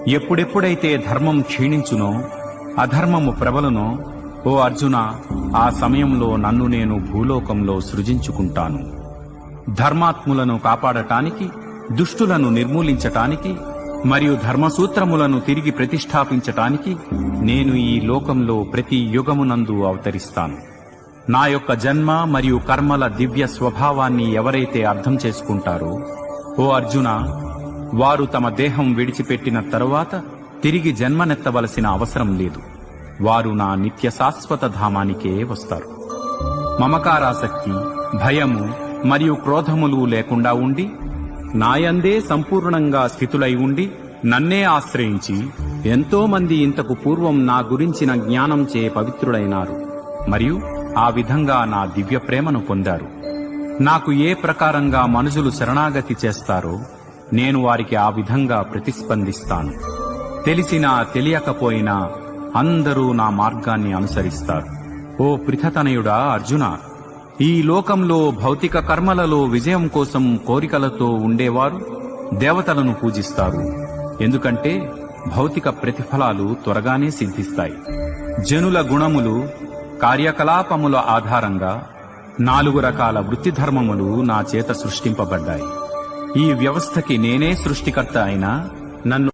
ఎప్పుడెప్పుడైతే ధర్మం క్షీణించునో, అధర్మము ప్రబలునో, ఓ అర్జున, ఆ సమయంలో నన్ను నేను భూలోకంలో సృజించుకుంటాను. ధర్మాత్ములను కాపాడటానికి, దుష్టులను నిర్మూలించటానికి మరియు ధర్మసూత్రములను తిరిగి ప్రతిష్ఠాపించటానికి నేను ఈ లోకంలో ప్రతి యుగమునందు అవతరిస్తాను. నా యొక్క జన్మ మరియు కర్మల దివ్య స్వభావాన్ని ఎవరైతే అర్థం చేసుకుంటారో, ఓ అర్జున, వారు తమ దేహం విడిచిపెట్టిన తరువాత తిరిగి జన్మనెత్తవలసిన అవసరం లేదు. వారు నా నిత్య శాశ్వత ధామానికే వస్తారు. మమకారాసక్తి, భయము మరియు క్రోధములు లేకుండా ఉండి, నాయందే సంపూర్ణంగా స్థితులై ఉండి నన్నే ఆశ్రయించి ఎంతో మంది ఇంతకు పూర్వం నా గురించిన జ్ఞానంచే పవిత్రులైనారు మరియు ఆ విధంగా నా దివ్య ప్రేమను పొందారు. నాకు ఏ ప్రకారంగా మనుషులు శరణాగతి చేస్తారో నేను వారికి ఆ విధంగా ప్రతిస్పందిస్తాను. తెలిసినా తెలియకపోయినా అందరూ నా మార్గాన్ని అనుసరిస్తారు. ఓ పృథతనయుడా అర్జున, ఈ లోకంలో భౌతిక కర్మలలో విజయం కోసం కోరికలతో ఉండేవారు దేవతలను పూజిస్తారు. ఎందుకంటే భౌతిక ప్రతిఫలాలు త్వరగానే సిద్ధిస్తాయి. జనుల గుణములు, కార్యకలాపముల ఆధారంగా 4 రకాల వృత్తిధర్మములు నా చేత సృష్టింపబడ్డాయి. ఈ వ్యవస్థకి నేనే సృష్టికర్త అయినా నన్ను